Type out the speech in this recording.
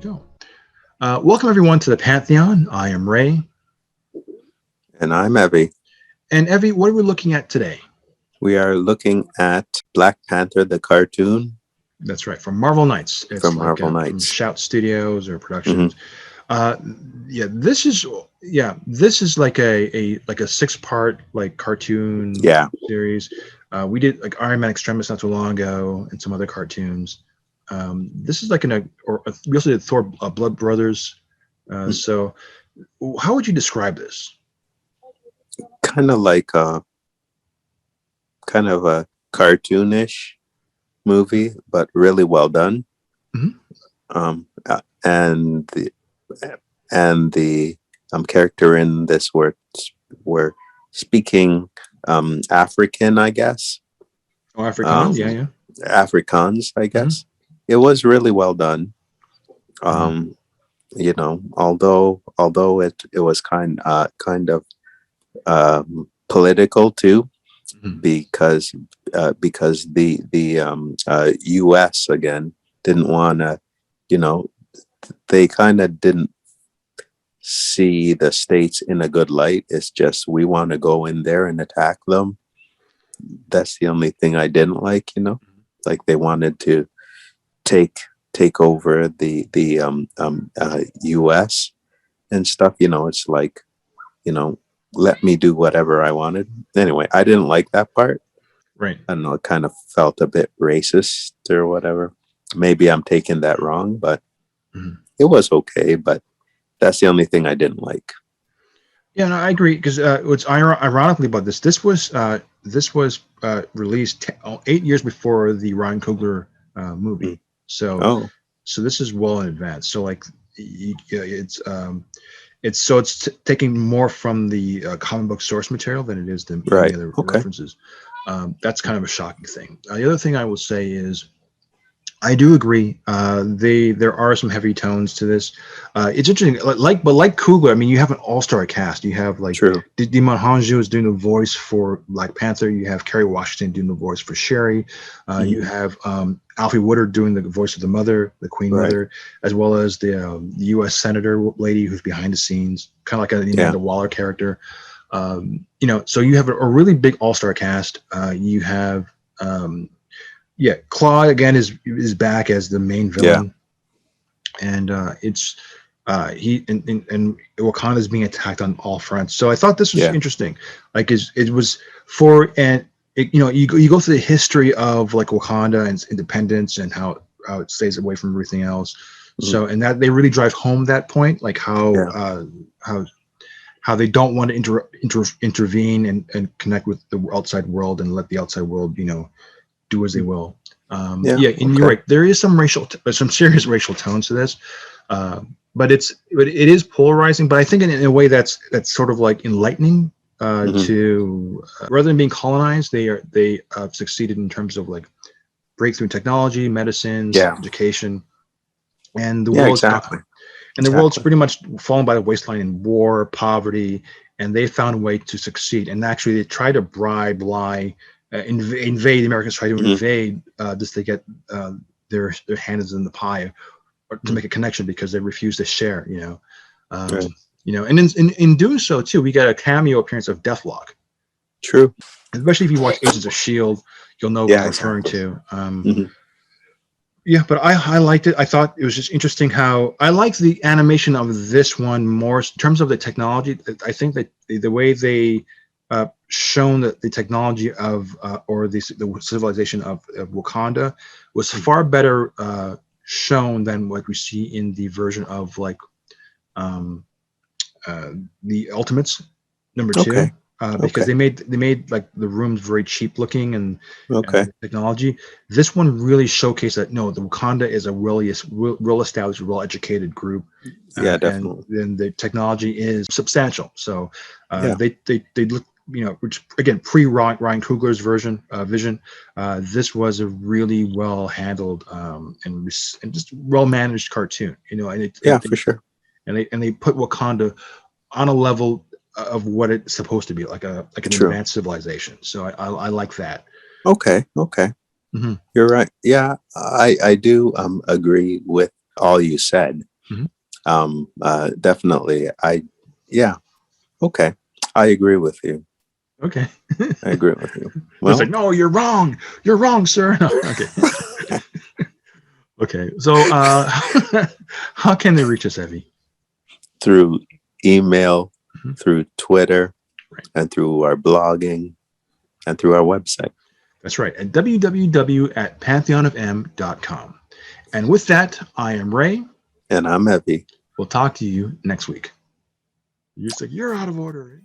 go. Welcome everyone to the Pantheon. I am Ray. And I'm Evy. And Evie, what are we looking at today? We are looking at Black Panther, the cartoon That's right, from Marvel Knights. It's from like Marvel from Knights. Shout Studios or hmm Productions. Uh, this is like a 6-part like cartoon Yeah. series. We did like Iron Man Extremis not too long ago, and some other cartoons. This is like we also did Thor Blood Brothers. So, how would you describe this? Kind of like a cartoonish movie, but really well done. Mhm. And the character in this were speaking African, I guess. Oh, Afrikaans, Um, yeah, yeah. Afrikaans, I Hmm. guess. It was really well done. Hmm. Um, although it was kind of political too, Hmm. because the U.S. again didn't want to, you know, they kind of didn't see the states in a good light. It's just we want to go in there and attack them. That's the only thing I didn't like. Like they wanted to take take over the U.S. and stuff. It's like, you know, let me do whatever I wanted. Anyway, I didn't like that part. Right. I don't know, it kind of felt a bit racist or whatever. Maybe I'm taking that wrong, but Hmm. it was okay. But that's the only thing I didn't like. Yeah, no, I agree. Because what's ironically about this was released 8 years before the Ryan Coogler Mm. movie. So Oh, so this is well in advance. So like yeah, it's taking more from the comic book source material than it is than any right. other Okay. references. That's kind of a shocking thing. The other thing I will say is I do agree. There are some heavy tones to this. It's interesting, like Coogler. I mean, you have an all-star cast. You have like True. Dimon Hanjo is doing the voice for Black Panther. You have Kerry Washington doing the voice for Sherry. You hmm have Alfie Woodard doing the voice of the mother, the Queen Right. Mother, as well as the U.S. Senator lady who's behind the scenes, kind of like an Yeah. Amanda Waller character. So you have a really big all-star cast. You have um, yeah, Claw again is back as the main Yeah. villain, and it's he and Wakanda is being attacked on all fronts. So I thought this was Yeah. interesting. Like it was for and you go through the history of like Wakanda and its independence and how it stays away from everything else. hmm So and that they really drive home that point, like Yeah. how how they don't want to intervene and connect with the outside world and let the outside world do as they Mm. will. Yeah. Yeah, and you're Okay. right. There is some serious racial tones to this, but it is polarizing. But I think in a way that's sort of like enlightening. hmm To Rather than being colonized, they succeeded in terms of like breakthrough in technology, medicines, Yeah. education, and Yeah. Exactly. the world's Exactly. pretty much fallen by the waistline in war, poverty, and they found a way to succeed. And actually, they try to invade. The Americans try to hmm invade just to get their hands in the pie, or to make a connection because they refuse to share. Right. And in doing so too, we got a cameo appearance of Deathlock. True. Especially if you watch Agents of Shield, you'll know what I'm Yeah. referring Exactly. to. hmm Yeah, but I liked it. I thought it was just interesting how I liked the animation of this one more in terms of the technology. I think that the way they shown that the technology of or the civilization of Wakanda was far better shown than what we see in the version of like um, uh, the Ultimates #2, Okay. because Okay. they made like the rooms very cheap looking and Okay. the technology. This one really showcased that no, the Wakanda is a real established, well educated group, Yeah. and Definitely. then the technology is substantial. So Yeah. they look. Which again, pre Ryan Coogler's vision, this was a really well handled and just well managed cartoon. And Yeah. For sure. they put Wakanda on a level of what it's supposed to be, like an True. advanced civilization. So I like that. Okay. Okay. Hmm. You're right. Yeah. I do agree with all you said. Mhm. Definitely. Yeah. Okay. I agree with you. Okay. I agree with you. It's Well, like, no, you're wrong. You're wrong, sir. No, okay. Okay. So, how can they reach us, Evie? through email, Mhm. through Twitter, Right. and through our blogging, and through our website. That's right. At www.pantheonofm.com. And with that, I am Ray. And I'm Evie. We'll talk to you next week. You're just like, you're out of order.